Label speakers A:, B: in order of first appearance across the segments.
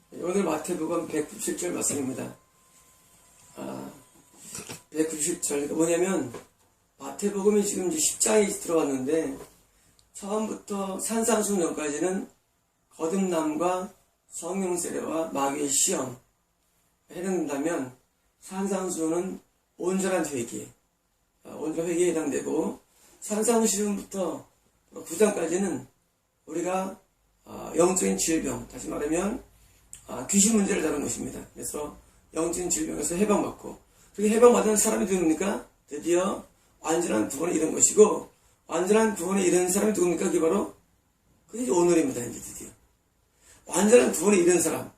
A: 오늘 마태복음 197절 말씀입니다. 197절. 뭐냐면, 마태복음이 지금 이제 10장이 들어왔는데, 처음부터 산상수훈전까지는 거듭남과 성령 세례와 마귀의 시험 해당된다면, 산상수훈은 온전한 회개, 온전한 회개에 해당되고, 산상수훈부터 9장까지는 우리가 영적인 질병, 다시 말하면 귀신 문제를 다루는 것입니다. 그래서 영적인 질병에서 해방받고, 그렇게 해방받은 사람이 누굽니까? 드디어 완전한 구원을 이룬 것이고, 완전한 구원을 이룬 사람이 누굽니까? 그게 바로 그게 오늘입니다. 이제 드디어 완전한 구원을 이룬 사람,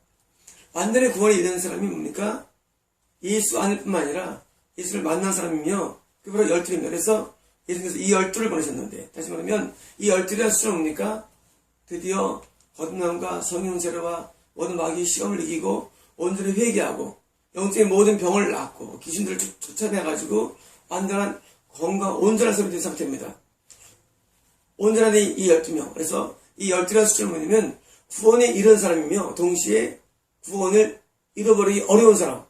A: 완전한 구원을 이룬 사람이 뭡니까? 예수 안일 뿐만 아니라 예수를 만난 사람이며, 그게 바로 열둘입니다. 그래서 예수님께서 이 열둘을 보내셨는데, 다시 말하면 이 열둘이라는 수는 뭡니까? 드디어 거듭남과 성령 세례와 모든 마귀의 시험을 이기고 온전히 회개하고 영적인 모든 병을 낫고 귀신들을 쫓아내가지고 완전한 건강, 온전한 사람이 된 상태입니다. 온전한 이 12명. 그래서 이 12라는 숫자를 뭐냐면 구원에 이른 사람이며 동시에 구원을 잃어버리기 어려운 사람.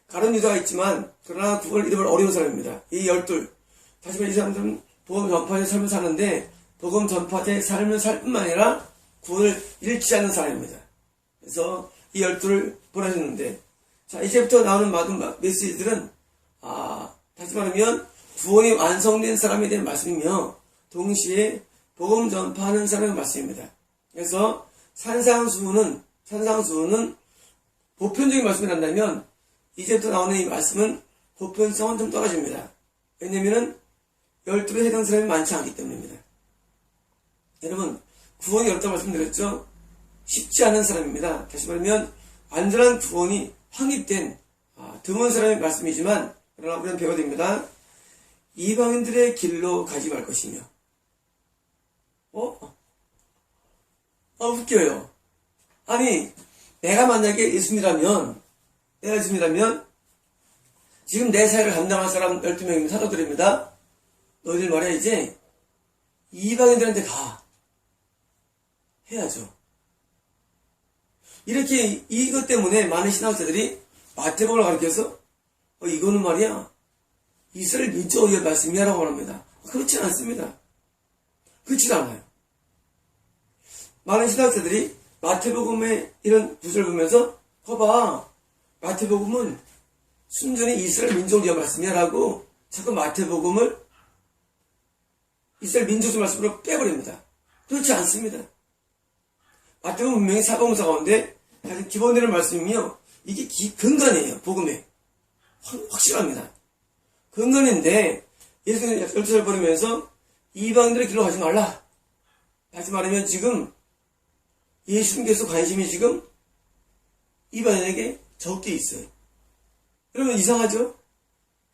A: 가론 유다가 있지만 그러나 구원을 잃어버리기 어려운 사람입니다. 이 12. 다시 말해 이 사람들은 복음 전파의 삶을 사는데 복음 전파의 삶을 살 뿐만 아니라 구원을 잃지 않는 사람입니다. 그래서 이 12를 보내셨는데, 자, 이제부터 나오는 모든 메시지들은, 다시 말하면, 구원이 완성된 사람에 대한 말씀이며, 동시에 복음 전파하는 사람의 말씀입니다. 그래서 산상수훈은 보편적인 말씀이 난다면, 이제부터 나오는 이 말씀은 보편성은 좀 떨어집니다. 왜냐면은, 12에 해당 사람이 많지 않기 때문입니다. 여러분, 구원이 어렵다고 말씀드렸죠? 쉽지 않은 사람입니다. 다시 말하면 완전한 구원이 확립된 드문 사람의 말씀이지만, 그러나 우리는 배워야 됩니다. 이방인들의 길로 가지 말 것이며, 웃겨요. 아니, 내가 만약에 예수님이라면 지금 내 사회를 감당할 사람 12명이면 사도들입니다. 너희들 말이야, 이제 이방인들한테 가 해야죠. 이렇게 이것 때문에 많은 신학자들이 마태복음을 가르쳐서 이거는 말이야 이스라엘 민족의 말씀이라고 합니다. 그렇지 않습니다. 그렇지 않아요. 많은 신학자들이 마태복음의 이런 구절을 보면서 거봐, 마태복음은 순전히 이스라엘 민족을 위한 말씀이라고 자꾸 마태복음을 이스라엘 민족의 말씀으로 빼버립니다. 그렇지 않습니다. 마태복음 분명히 사복음서 가운데 가장 기본되는 말씀이며, 이게 근간이에요. 복음에 확실합니다. 근간인데 예수님이 12살 버리면서 이방인들의 길로 가지 말라. 다시 말하면 지금 예수님께서 관심이 지금 이방인에게 적게 있어요. 여러분, 이상하죠?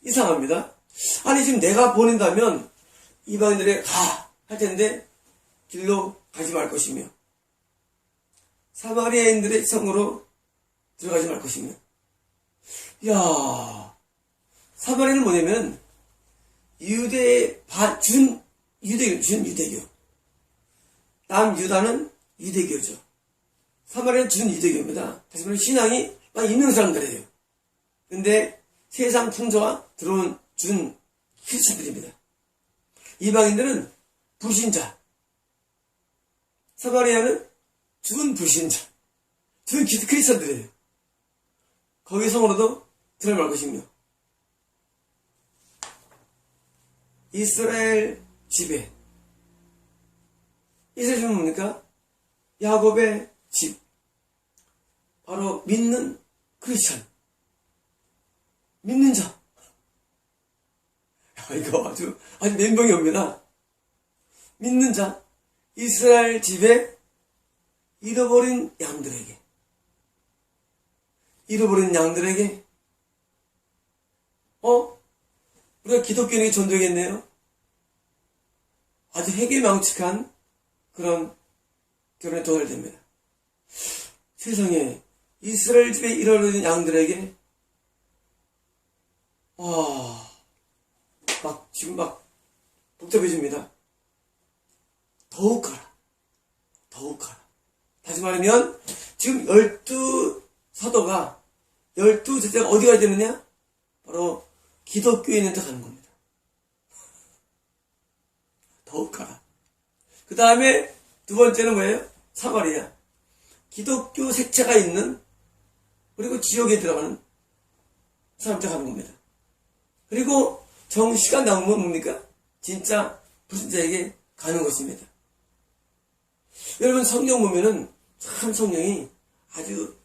A: 이상합니다. 아니, 지금 내가 보낸다면 이방인들에게 가 할 텐데 길로 가지 말 것이며, 사마리아인들의 성으로 들어가지 말 것이며. 이야, 사마리아는 뭐냐면 유대의 준 유대교. 남유다는 유대교죠. 사마리아는 준 유대교입니다. 다시 말해 신앙이 막 있는 사람들이에요. 근데 세상 풍조와 들어온 준 크리스천들입니다. 이방인들은 불신자. 사마리아는 준 불신자, 준 크리스천들이에요. 거기 성으로도 들어갈 것이며, 이스라엘 집에, 이스라엘 집은 뭡니까? 야곱의 집, 바로 믿는 크리스천, 믿는 자. 이거 아주 멘붕이 옵니다. 믿는 자, 이스라엘 집에 잃어버린 양들에게 우리가 기독교인에게 전도했네요. 아주 해괴망측한 그런 결혼에 도달됩니다. 세상에 이스라엘 집에 잃어버린 양들에게 지금 복잡해집니다. 더욱 가라. 다시 말하면 지금 12사도가 12제자가 어디 가야 되느냐? 바로 기독교에 있는 데 가는 겁니다. 더욱 가라. 그 다음에 두 번째는 뭐예요? 사마리아. 기독교 색채가 있는, 그리고 지역에 들어가는 사람들 가는 겁니다. 그리고 정시가 나오면 뭡니까? 진짜 불신자에게 가는 것입니다. 여러분, 성경 보면은 참 성령이 아주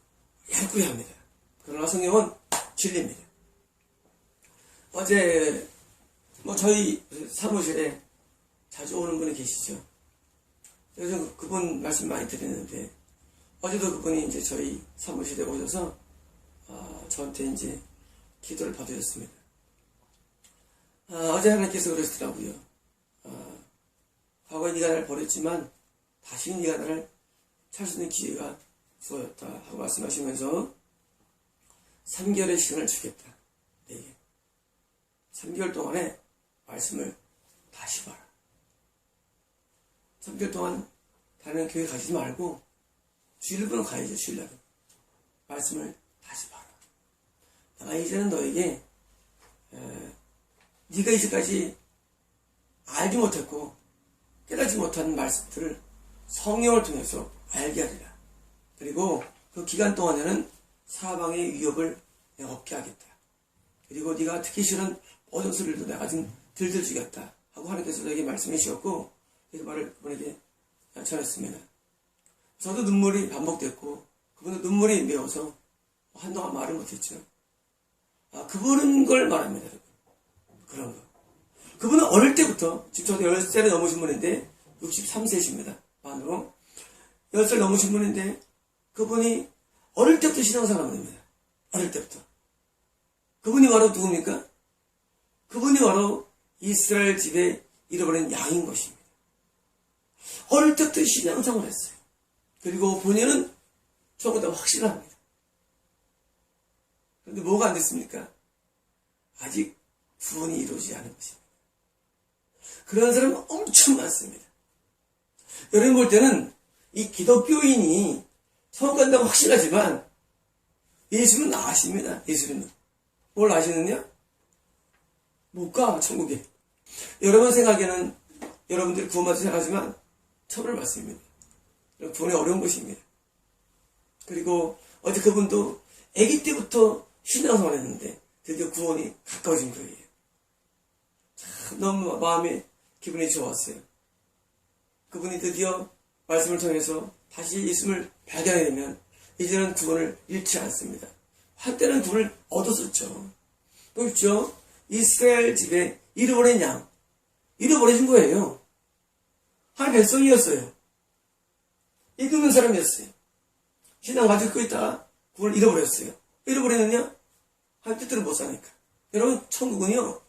A: 얇게 합니다. 그러나 성령은 진리입니다. 어제 저희 사무실에 자주 오는 분이 계시죠. 요즘 그분 말씀 많이 드리는데, 어제도 그분이 이제 저희 사무실에 오셔서 저한테 이제 기도를 받으셨습니다. 어제 하나님께서 그러시더라고요. 과거에 네가 나를 버렸지만 다시 네가 나를 찾을 수 있는 기회가 주어졌다 하고 말씀하시면서 3개월의 시간을 주겠다. 네. 3개월 동안에 말씀을 다시 봐라. 3개월 동안 다른 교회 가지 말고 주일날은 가야죠. 주일날은 말씀을 다시 봐라. 내가 이제는 너에게 네가 이제까지 알지 못했고 깨닫지 못한 말씀들을 성령을 통해서 알게 하리라. 그리고 그 기간 동안에는 사방의 위협을 내가 없게 하겠다. 그리고 네가 듣기 싫은 모든 소리도 내가 좀 들려주겠다 하고 하나님께서 저에게 말씀해 주셨고, 그 말을 그분에게 전했습니다. 저도 눈물이 반복됐고 그분도 눈물이 메어서 한동안 말을 못했죠. 그분은 걸 말합니다. 그런 거. 그분은 어릴 때부터, 지금 저도 10살이 넘으신 분인데 63세십니다. 만으로 10살 넘으신 분인데 그분이 어릴 때부터 신앙생활을 합니다. 어릴 때부터. 그분이 바로 누굽니까? 그분이 바로 이스라엘 집에 잃어버린 양인 것입니다. 어릴 때부터 신앙생활을 했어요. 그리고 본인은 저보다 확실합니다. 그런데 뭐가 안 됐습니까? 아직 구원이 이루어지지 않은 것입니다. 그런 사람은 엄청 많습니다. 여러분 볼 때는 이 기독교인이 천국 간다고 확신하지만 예수는 아십니다. 예수님은. 뭘 아시느냐? 못 가, 천국에. 여러분 생각에는 여러분들이 구원받을 생각하지만 처벌을 받습니다. 구원이 어려운 것입니다. 그리고 어제 그분도 아기 때부터 신앙생활을 했는데 드디어 구원이 가까워진 거예요. 참 너무 마음에 기분이 좋았어요. 그분이 드디어 말씀을 통해서 다시 예수를 발견하게 되면 이제는 구원을 잃지 않습니다. 한때는 구원을 얻었었죠. 그렇죠? 이스라엘 집에 잃어버린 양, 잃어버려진 거예요. 하나님의 백성이었어요. 이끄는 사람이었어요. 신앙 가지고 있다가 구원을 잃어버렸어요. 잃어버렸느냐? 하나님 뜻대로 못 사니까. 여러분, 천국은요,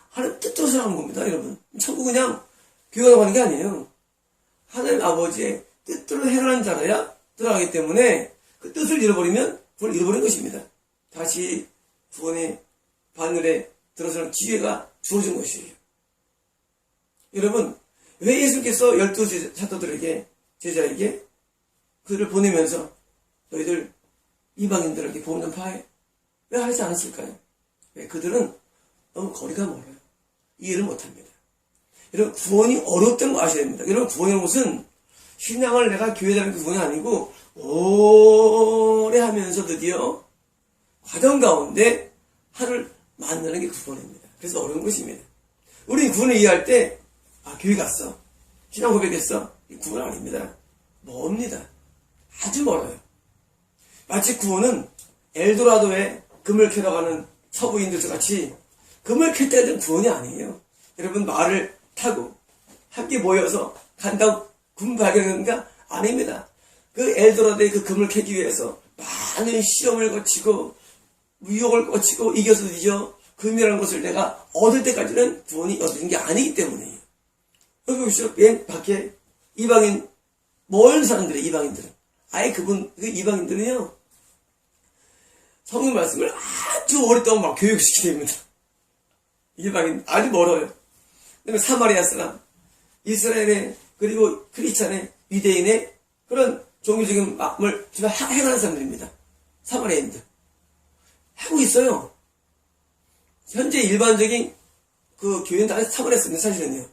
A: 하나님 뜻대로 사는 겁니다, 여러분. 천국은 그냥 교회가 가는 게 아니에요. 하나님 아버지의 뜻대로 행하는 자라야 들어가기 때문에 그 뜻을 잃어버리면 구원을 잃어버린 것입니다. 다시 구원의 바늘에 들어서는 기회가 주어진 것이에요. 여러분, 왜 예수님께서 12 사도들에게, 제자에게 그들을 보내면서 너희들 이방인들에게 복음 전파해? 왜 하지 않았을까요? 왜? 그들은 너무 거리가 멀어요. 이해를 못합니다. 여러분, 구원이 어렵다는 거 아셔야 됩니다. 여러분, 구원이라는 것은 신앙을 내가 교회 다니는 그 구원이 아니고 오래 하면서 드디어 과정 가운데 하나를 만나는 게 구원입니다. 그래서 어려운 것입니다. 우리 구원을 이해할 때 교회 갔어. 신앙 고백했어. 이 구원 아닙니다. 멉니다. 아주 멀어요. 마치 구원은 엘도라도에 금을 캐러 가는 서부인들 같이 금을 캘 때가 된 구원이 아니에요. 여러분, 말을 타고 함께 모여서 간다고 금 발견하는가? 아닙니다. 그 엘도라도의 그 금을 캐기 위해서 많은 시험을 거치고 유혹을 거치고 이겨서 드디어 금이라는 것을 내가 얻을 때까지는 구원이 얻은 게 아니기 때문이에요. 여기 보시죠. 맨 밖에 이방인, 먼 사람들의 이방인들은. 아예 그 이방인들은요, 성경 말씀을 아주 오랫동안 막 교육시키게 됩니다. 이방인, 아주 멀어요. 그 다음에 사마리아 사람, 이스라엘의, 그리고 크리스찬의, 유대인의 그런 종교 지금 지금 행하는 사람들입니다. 사마리아인들. 하고 있어요. 현재 일반적인 그 교회는 다 사마리아였습니다, 사실은요.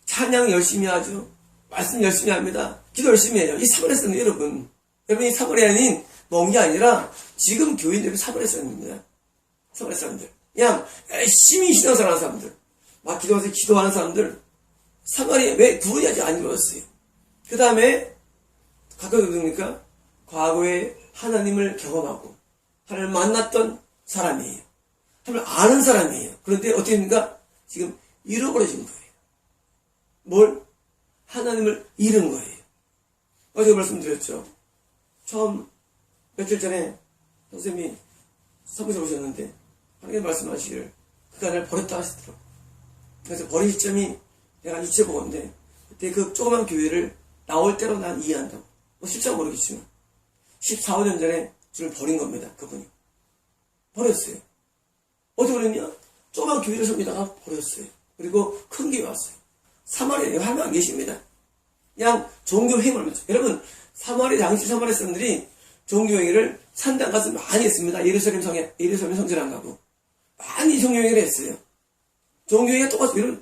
A: 찬양 열심히 하죠. 말씀 열심히 합니다. 기도 열심히 해요. 이 사마리아였습니다, 여러분. 여러분, 이 사마리아인 먼 게 아니라 지금 교인들이 사마리아 사람입니다. 사마리아 사람들. 그냥 열심히 신앙생활하는 사람들. 막 기도하면서 기도하는 사람들. 사마리아 왜 구원이 아직 안 이루어졌어요. 그 다음에 각각 누굽니까? 과거에 하나님을 경험하고 하나님을 만났던 사람이에요. 하나님을 아는 사람이에요. 그런데 어떻게 됩니까? 지금 잃어버려진 거예요. 뭘? 하나님을 잃은 거예요. 어제 말씀드렸죠. 처음 며칠 전에 선생님이 사무실에 오셨는데 하나님 말씀하시기를 그가 나를 버렸다 하시더라고요. 그래서 버린 시점이 내가 이체보건데 그때 그 조그만 교회를 나올 때로 난 이해한다고. 뭐 실제로 모르겠지만 14, 15년 전에 주를 버린 겁니다. 그분이. 버렸어요. 어디 버렸냐? 조그만 교회를 섬기다가 버렸어요. 그리고 큰 교회 왔어요. 사마리아에 하나님 안 계십니다. 그냥 종교행위를 하죠. 여러분, 당시 사마리아 사람들이 종교행위를 산당 가서 많이 했습니다. 예루살렘 성전 안 가고. 많이 종교행위를 했어요. 종교행위가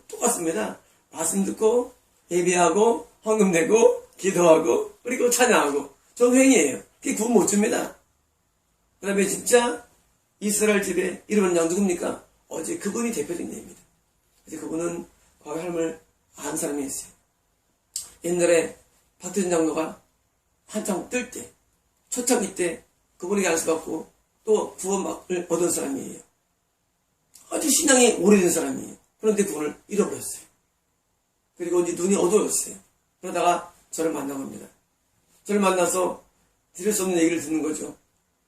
A: 똑같습니다. 말씀 듣고, 예배하고, 헌금 내고, 기도하고, 그리고 찬양하고. 종교행위예요. 그게 구원 못 줍니다. 그 다음에 진짜 이스라엘 집에 이름은 양 누굽니까? 어제 그분이 대표적인 예입니다. 어제 그분은 과거 하나님을 아는 사람이었어요. 옛날에 박태준 장로가 한창 뜰 때, 초창기 때 그분에게 안수받고 또 구원을 얻은 사람이에요. 아주 신앙이 오래된 사람이에요. 그런데 구원을 잃어버렸어요. 그리고 이제 눈이 어두워졌어요. 그러다가 저를 만난 겁니다. 저를 만나서 드릴 수 없는 얘기를 듣는 거죠.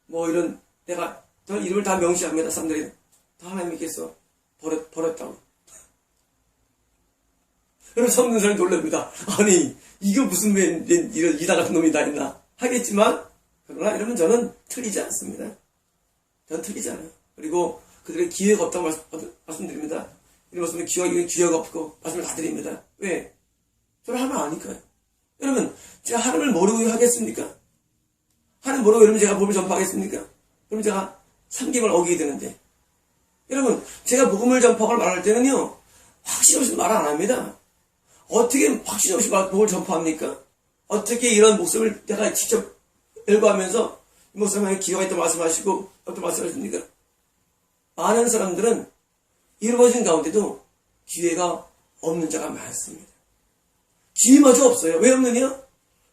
A: 뭐 이런, 내가 저 이름을 다 명시합니다. 사람들이 다 하나님께서 버렸다고. 여러분, 처음 듣는 사람이 놀랍니다. 아니, 이거 무슨 이런 이다 같은 놈이 다 있나 하겠지만, 그러나 여러분, 저는 틀리지 않습니다. 저는 틀리지 않아요. 그리고 그들의 기회가 없다고 말씀드립니다. 이런 말씀은 기회가 없고 말씀을 다 드립니다. 왜? 저를 하나님 아니까요. 여러분, 제가 하나님을 모르고 하겠습니까? 하나님 모르고 여러분 제가 복음을 전파하겠습니까? 그럼 제가 3개월 어기게 되는데, 여러분, 제가 복음을 전파하고 말할 때는요, 확신 없이 말 안 합니다. 어떻게 확신 없이 복음을 전파합니까? 어떻게 이런 목숨을 내가 직접 열거하면서 이 목숨에 기회가 있다고 말씀하시고 어떤 말씀하십니까? 많은 사람들은 이루어진 가운데도 기회가 없는 자가 많습니다. 기회마저 없어요. 왜 없느냐?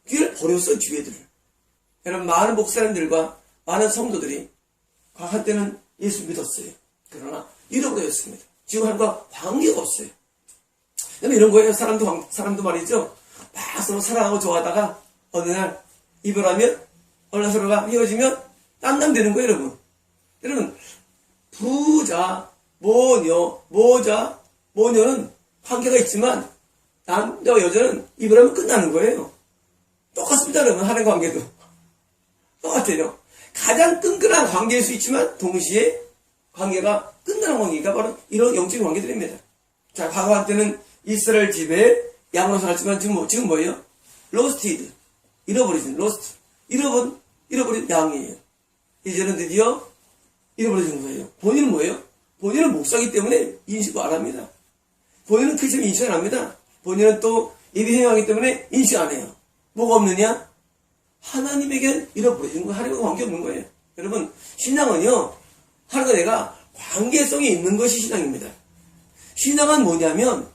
A: 기회를 버렸어요, 기회들을. 여러분, 많은 목사님들과 많은 성도들이 한때는 예수 믿었어요. 그러나 잃어버렸습니다. 지금 하나님과 관계가 없어요. 이런 거예요. 사람도 말이죠. 막 서로 사랑하고 좋아하다가 어느 날 이별하면, 어느 날 서로가 헤어지면 딴남 되는 거예요, 여러분. 여러분, 부자, 모녀는 관계가 있지만 남자와 여자는 이별하면 끝나는 거예요. 똑같습니다, 여러분. 하나님 관계도. 똑같아요. 가장 끈끈한 관계일 수 있지만 동시에 관계가 끝나는 관계가 바로 이런 영적인 관계들입니다. 자, 과거 한때는 이스라엘 집에 양으로 살았지만 지금 뭐예요? 로스티드. 잃어버린 양이에요. 이제는 드디어 잃어버려진 거예요. 본인은 뭐예요? 본인은 목사이기 때문에 인식도 안 합니다. 본인은 크리스천 인식 안 합니다. 본인은 또 예배 행하기 때문에 인식 안 해요. 뭐가 없느냐? 하나님에겐 잃어버려진 거예요. 하나님과 관계 없는 거예요. 여러분, 신앙은요, 하나님과 내가 관계성이 있는 것이 신앙입니다. 신앙은 뭐냐면,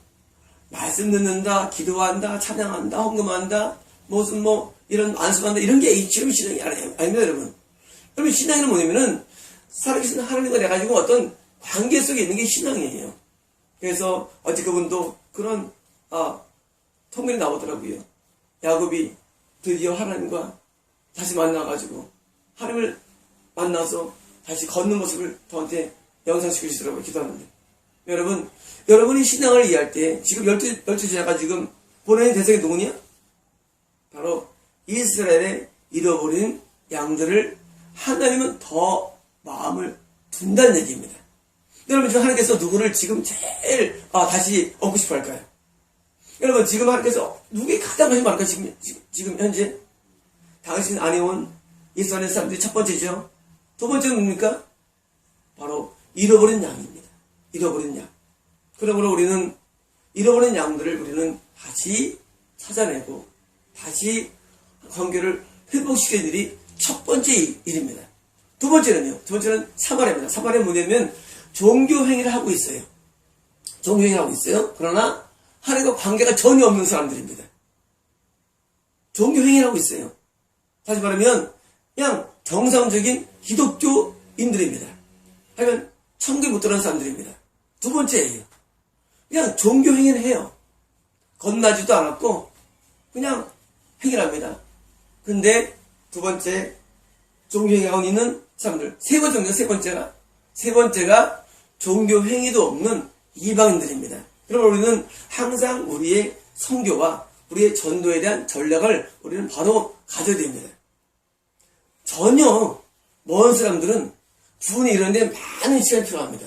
A: 말씀 듣는다, 기도한다, 찬양한다, 헌금한다, 이런 안수한다, 이런 게 지금 신앙이 아닙니다, 여러분. 여러분, 신앙은 뭐냐면은, 살아계신 하나님과 내가 가지고 어떤 관계 속에 있는 게 신앙이에요. 그래서, 어제 그분도 그런, 통면이 나오더라고요. 야곱이 드디어 하나님과 다시 만나가지고, 하나님을 만나서 다시 걷는 모습을 저한테 영상시켜주시더라고요. 기도하는데. 여러분, 여러분이 신앙을 이해할 때, 지금 12제자가 지금 보내는 대상이 누구냐? 바로 이스라엘의 잃어버린 양들을 하나님은 더 마음을 둔다는 얘기입니다. 여러분, 지금 하나님께서 누구를 지금 제일 다시 얻고 싶어 할까요? 여러분, 지금 하나님께서 누구에게 가장 관심 많을까요? 지금 현재? 당신 안에 온 예수 안의 사람들이 첫 번째죠. 두 번째는 뭡니까? 바로 잃어버린 양입니다. 잃어버린 양. 그러므로 우리는 잃어버린 양들을 우리는 다시 찾아내고 다시 관계를 회복시키는 일이 첫 번째 일입니다. 두 번째는요. 두 번째는 사마리아입니다. 사마리아 뭐냐면 종교 행위를 하고 있어요. 종교 행위를 하고 있어요. 그러나 하나님과 관계가 전혀 없는 사람들입니다. 종교 행위를 하고 있어요. 다시 말하면 그냥 정상적인 기독교인들입니다. 하여간 천국에 못 들어간 사람들입니다. 두 번째예요. 그냥 종교 행위를 해요. 건나지도 않았고 그냥 행위를 합니다. 근데 두 번째 종교 행위하고 있는 사람들. 세 번째가 종교 행위도 없는 이방인들입니다. 그럼 우리는 항상 우리의 선교와 우리의 전도에 대한 전략을 우리는 바로 가져야 됩니다. 전혀 먼 사람들은 구원이 이런데 많은 시간이 필요합니다.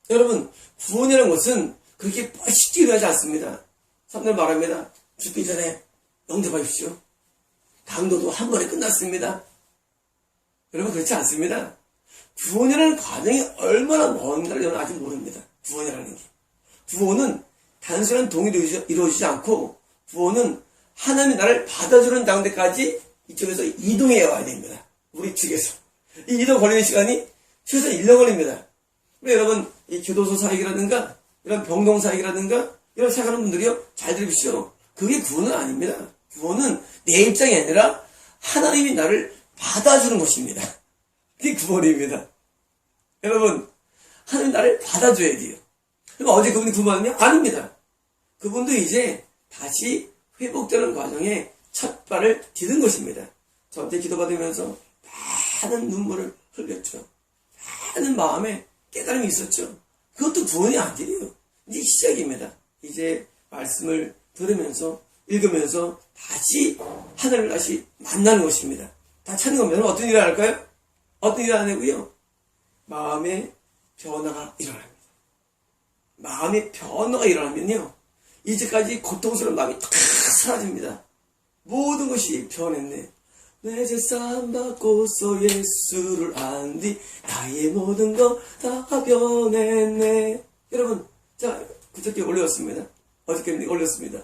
A: 여러분, 구원이라는 것은 그렇게 쉽게 일어나지 않습니다. 사람들 말합니다. 죽기 전에 영접하십시오. 강도도 한 번에 끝났습니다. 여러분, 그렇지 않습니다. 구원이라는 과정이 얼마나 먼가를 여러분 아직 모릅니다. 구원이라는 게. 구원은 단순한 동의로 이루어지지 않고 구원은 하나님이 나를 받아주는 가운데까지 이쪽에서 이동해 와야 됩니다. 우리 측에서. 이 이동 걸리는 시간이 최소 1년 걸립니다. 여러분, 이 교도소 사역이라든가 이런 병동 사역이라든가 이런 사역하는 분들이요. 잘 들으십시오. 그게 구원은 아닙니다. 구원은 내 입장이 아니라 하나님이 나를 받아주는 것입니다. 그게 구원입니다. 여러분, 하나님 나를 받아줘야 돼요. 그럼 어제 그분이 구원받느냐? 아닙니다. 그분도 이제 다시 회복되는 과정에 첫 발을 디딘 것입니다. 저한테 기도받으면서 많은 눈물을 흘렸죠. 많은 마음에 깨달음이 있었죠. 그것도 구원이 아니에요. 이제 시작입니다. 이제 말씀을 들으면서 읽으면서 다시 하늘을 다시 만나는 것입니다. 다 찾는 겁니다. 어떤 일을 할까요? 어떤 일을 안 하고요. 마음의 변화가 일어납니다. 마음의 변화가 일어나면요. 이제까지 고통스러운 마음이 다 사라집니다. 모든 것이 변했네. 내 재산 받고서 예수를 안 뒤 나의 모든 거 다 변했네. 여러분, 자, 그저께 올렸습니다. 어저께 올렸습니다.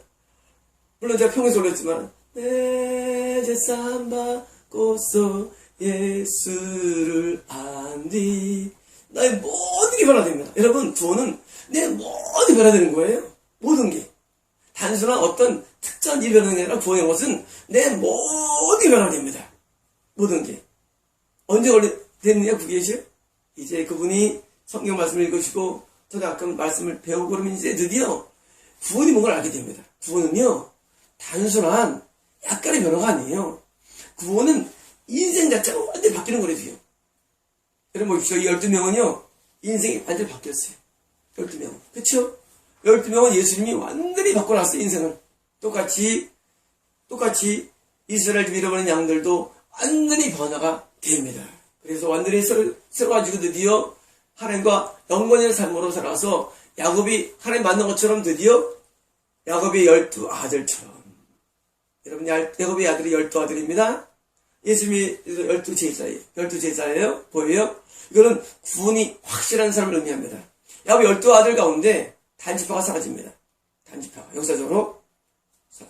A: 물론 제가 평소에 올렸지만 내 재산 받고서 예수를 안 뒤 나의 모든 게 변화됩니다. 여러분, 구원은 내 모든 게 변화되는 거예요. 모든 게. 단순한 어떤 특정한 일이 변하는 게 아니라 구원의 것은 내 모든 게 변화됩니다. 모든 게. 언제 됐느냐 그게죠? 이제 그분이 성경 말씀을 읽으시고 저도 아까 말씀을 배우고 그러면 이제 드디어 구원이 뭔가를 알게 됩니다. 구원은요, 단순한 약간의 변화가 아니에요. 구원은 인생 자체가 완전히 바뀌는 거래요. 여러분 보십시오. 이 12명은요, 인생이 완전히 바뀌었어요. 12명은. 그쵸? 12명은 예수님이 완전히 바꿔놨어요, 인생을. 똑같이 이스라엘 중 잃어버린 양들도 완전히 변화가 됩니다. 그래서 완전히 새로워지고 드디어 하나님과 영원한 삶으로 살아서 야곱이 하나님 만난 것처럼 드디어 야곱의 12 아들처럼. 여러분, 야곱의 아들이 12아들입니다. 예수님이 12제자예요. 12제자예요. 보여요? 이거는 구원이 확실한 사람을 의미합니다. 야곱의 12아들 가운데 단지파가 사라집니다. 단지파가. 역사적으로.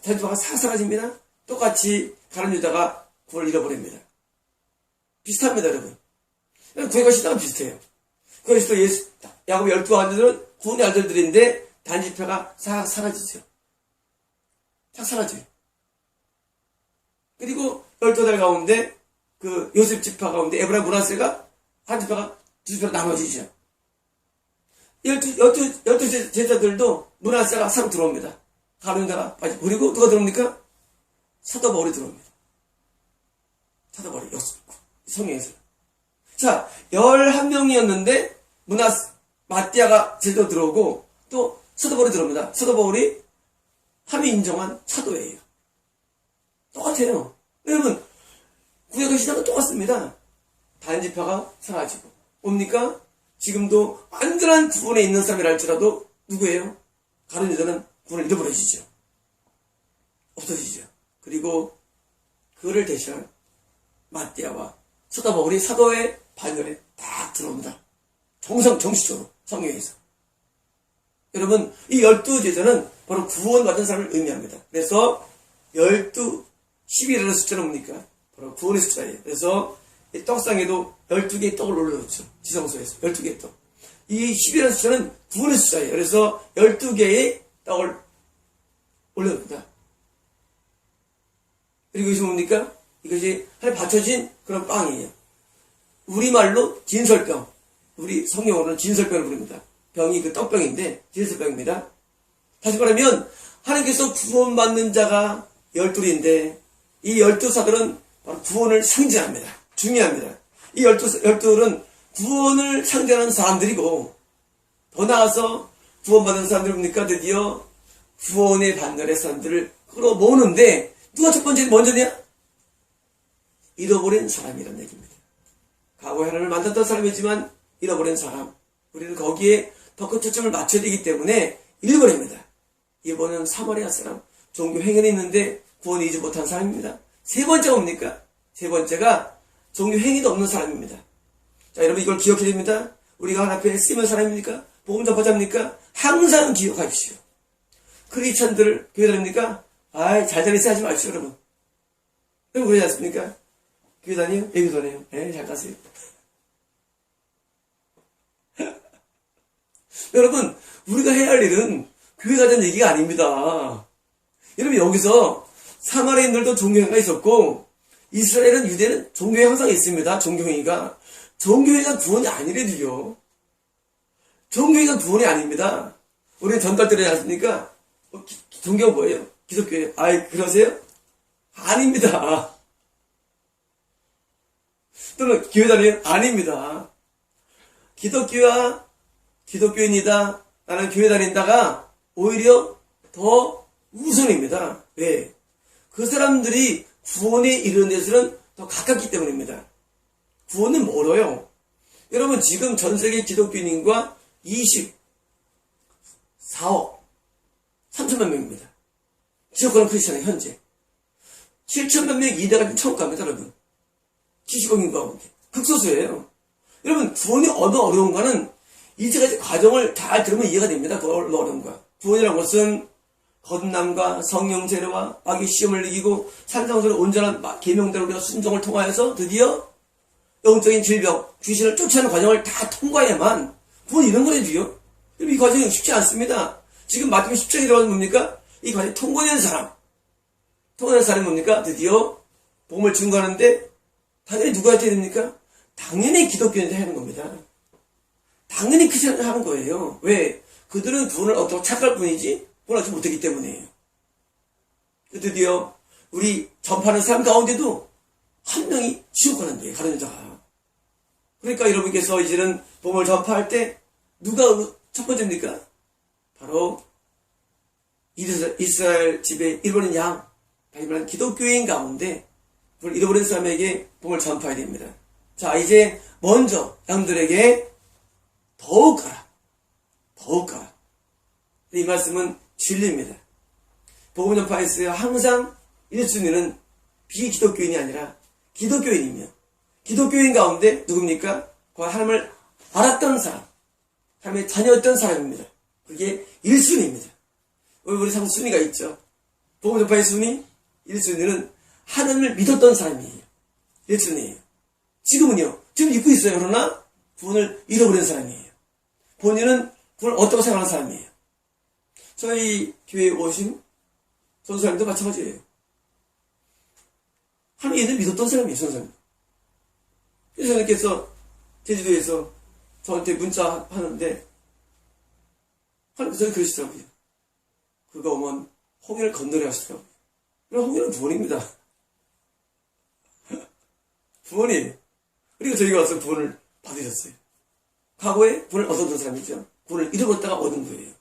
A: 단지파가 사라집니다. 똑같이 가룟 유다가 구원을 잃어버립니다. 비슷합니다, 여러분. 구약과 신앙은 비슷해요. 그래서 야곱의 12아들은 구원의 아들들인데 단지파가 사라지죠. 싹 사라져요. 그리고 12달 가운데 그 요셉 지파 가운데 에브라임 므낫세가 한 지파가 두 지파로 나눠지죠. 12 제자들도 므낫세가 사로 들어옵니다. 가룟 유다가 빠지고. 그리고 누가 들어옵니까? 사도 바울이 들어옵니다. 사도 바울이 성경에서. 자, 11명이었는데 마띠아가 제대로 들어오고 또 사도 바울이 들어옵니다. 사도 바울이 함이 인정한 사도예요. 똑같아요. 여러분, 구약의 신앙은 똑같습니다. 단지파가 사라지고. 뭡니까? 지금도 완전한 구원에 있는 사람이라 할지라도 누구예요? 가룟 유다는 구원을 잃어버려지죠. 없어지죠. 그리고 그를 대신한 마띠아와 소다바울이 사도의 반열에 딱 들어온다. 정식적으로 성경에서. 여러분, 이 12제자는 바로 구원받은 사람을 의미합니다. 그래서 12, 11이라는 숫자는 뭡니까? 바로 구원의 숫자예요. 그래서 이 떡상에도 12개의 떡을 올려놓죠. 지성소에서 12개의 떡. 이 10이라는 숫자는 구원의 숫자예요. 그래서 12개의 떡을 올려놓습니다. 그리고 이것이 뭡니까? 이것이 하나님 받쳐진 그런 빵이에요. 우리말로 진설병. 우리 성경어로는 진설병을 부릅니다. 병이 그 떡병인데 진설병입니다. 다시 말하면 하나님께서 구원받는 자가 12인데 이 12사들은 바로 구원을 상징합니다. 중요합니다. 이 12은 구원을 상징하는 사람들이고 더 나아가서 구원받은 사람들이 뭡니까? 드디어 구원의 반열의 사람들을 끌어모으는데 누가 첫 번째 먼저냐? 잃어버린 사람이라는 얘기입니다. 과거에 하나님을 만났던 사람이지만 잃어버린 사람. 우리는 거기에 더 큰 초점을 맞춰야 되기 때문에 잃어버립니다. 이번은 사마리아 사람. 종교 행위는 있는데 구원을 잊지 못한 사람입니다. 세 번째가 뭡니까? 세 번째가 종교 행위도 없는 사람입니다. 자, 여러분 이걸 기억해야 됩니다. 우리가 하나님 앞에 쓰임의 사람입니까? 복음 전파자입니까? 항상 기억하십시오. 크리스천들을 교회 다닙니까? 잘 다니세요 하지 마십시오, 여러분. 여러분 그러지 않습니까? 교회 다녀요? 예, 교회 다녀요. 예, 잘 가세요. 여러분, 우리가 해야 할 일은 교회 가자는 얘기가 아닙니다. 여러분, 여기서 사마리아인들도 종교행위가 있었고, 이스라엘은, 유대는 종교행위 항상 있습니다. 종교행위가. 종교행위가 구원이 아니래도요. 종교행위가 구원이 아닙니다. 우리는 전갈 때리지 않습니까? 종교가 뭐예요? 기독교예요. 그러세요? 아닙니다. 또는 교회 다니는 아닙니다. 기독교와 기독교인이다. 나는 교회 다닌다가 오히려 더 우선입니다. 왜? 그 사람들이 구원에 이르는 데서는 더 가깝기 때문입니다. 구원은 멀어요. 여러분 지금 전 세계 기독교인과 24억 3천만 명입니다. 지역권은 크리스천의 현재 7천만 명이 이대가 천국 갑니다. 여러분 70억 인구 가운데 극소수예요. 여러분 구원이 어느 어려운가는 이제까지 과정을 잘 들으면 이해가 됩니다. 그 어려운가. 구원이라는 것은 거듭남과 성령 세례와 마귀 시험을 이기고 산상수의 온전한 계명대로 우리가 순종을 통하여서 드디어 영적인 질병, 귀신을 쫓아내는 과정을 다 통과해야만 구원이 이런 거래도요. 이 과정이 쉽지 않습니다. 지금 마태복음 10장에 들어가면 뭡니까? 이 과정이 통과된 사람. 통과된 사람이 뭡니까? 드디어 복음을 증거하는데 당연히 누구한테 해야 됩니까? 당연히 기독교인한테 하는 겁니다. 당연히 크리스천한테 하는 거예요. 왜? 그들은 구원을 얻도록 착할 뿐이지 구원을 얻지 못했기 때문이에요. 드디어 우리 전파하는 사람 가운데도 한 명이 지옥 가는데 가는 자가. 그러니까 여러분께서 이제는 복음을 전파할 때 누가 첫 번째입니까? 바로 이스라엘 집에 잃어버린 양, 다시 말하는 기독교인 가운데 그걸 잃어버린 사람에게 복음을 전파해야 됩니다. 자, 이제 먼저 양들에게 더욱 가라. 더욱 가라. 이 말씀은 진리입니다. 복음 전파에서 항상 1순위는 비기독교인이 아니라 기독교인이며 기독교인 가운데 누굽니까? 하나님을 알았던 사람, 하나님의 자녀였던 사람입니다. 그게 1순위입니다. 우리 상 순위가 있죠. 복음 전파의 순위 1순위는 하나님을 믿었던 사람이에요. 1순위예요. 지금은요. 지금 믿고 있어요. 그러나 구원을 잃어버린 사람이에요. 본인은 그걸 어떻게 생각하는 사람이에요. 저희 교회에 오신 선생님도 마찬가지예요. 하나님을 믿었던 사람이에요. 선생님. 선생님께서 제주도에서 저한테 문자 하는데 하나님께서 그러시더라고요. 그가 오면 홍해를 건너려 하시더라고요. 그럼 홍해는 구원입니다. 구원이에요. 그리고 저희가 와서 구원을 받으셨어요. 과거에 구원을 얻었던 사람이죠. 구원을 잃어버렸다가 얻은 거예요.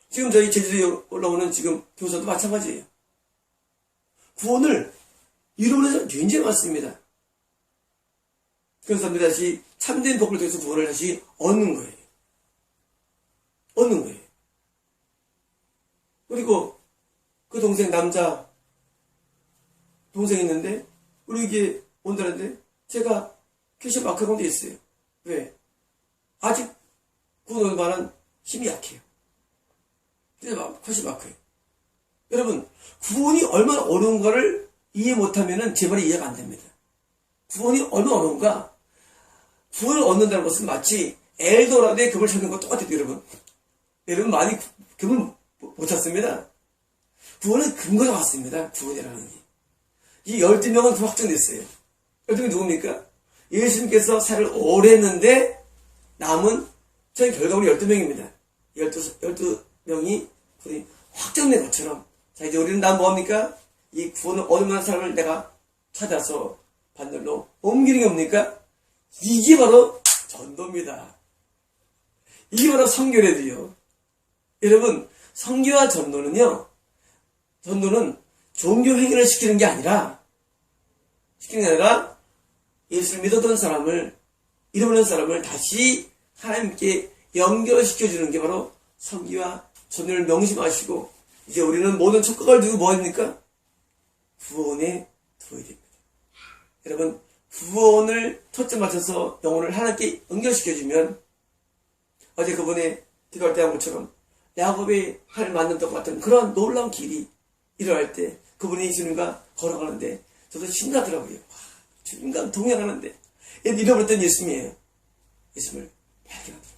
A: 지금 저희 제주도에 올라오는 지금 교사도 마찬가지예요. 구원을 잃어버린 사람이 굉장히 많습니다. 그런 사람들이 다시 참된 복을 통해서 구원을 다시 얻는 거예요. 얻는 거예요. 그리고 그 동생 남자 동생이 있는데 우리 이게 온다는데 제가 캐시 마크가 돼 있어요. 왜? 아직 구원할 만한 힘이 약해요. 캐시 마크예요. 여러분, 구원이 얼마나 어려운가를 이해 못하면은 제 말이 이해가 안 됩니다. 구원이 얼마나 어려운가? 구원을 얻는다는 것은 마치 엘도라도의 금을 찾는 것과 똑같아요, 여러분. 여러분 많이 금을 못 찾습니다. 구원은 근거가 왔습니다. 구원이라는 게. 이 12명은 그 확정됐어요. 12명이 누굽니까? 예수님께서 살을 오래 했는데 남은 저희 결과물이 12명입니다. 12명이 확정된 것처럼 자 이제 우리는 다 뭐합니까? 이 구원을 얻을 만한 사람을 내가 찾아서 반들로 옮기는 게 뭡니까? 이게 바로 전도입니다. 이게 바로 선교래도요. 여러분 선교와 전도는 종교 행위를 시키는 게 아니라 예수를 믿었던 사람을 잃어버린 사람을 다시 하나님께 연결시켜주는 게 바로 선교와 전도를 명심하시고 이제 우리는 모든 촉각을 두고 뭐 합니까? 구원에 두어야 됩니다. 여러분 구원을 초점 맞춰서 영혼을 하나님께 연결시켜주면 어제 그분의 기도할 때 한 것처럼 야곱의 하나님 만난 것 같은 그런 놀라운 길이 일어날 때 그분이 주님과 걸어가는데 저도 신나더라고요. 주님과 동행하는데 잃어버렸던 예수님이에요. 예수님을 발견하더라고요.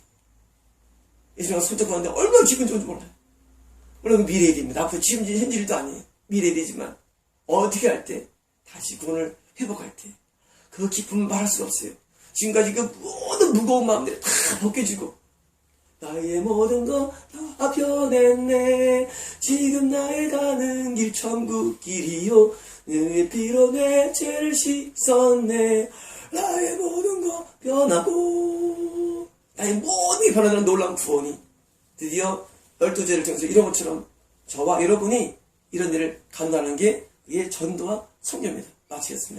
A: 예수님과 손잡고 하는데 얼마나 기분 좋은지 몰라요. 물론 그 미래의 일입니다. 앞으로 지금 현재 일도 아니에요. 미래의 일이지만 어떻게 할 때 다시 구원을 회복할 때 그 기쁨을 말할 수가 없어요. 지금까지 그 모든 무거운 마음들이 다 벗겨지고 나의 모든 거 다 변했네. 지금 나의 가는 길 천국 길이요. 내 피로 내 죄를 씻었네. 나의 모든 거 변하고 나의 모든 게 변하는 놀라운 구원이 드디어 12죄를 통해서 이런 것처럼 저와 여러분이 이런 일을 간다는 게 이게 전도와 선교입니다. 마치겠습니다.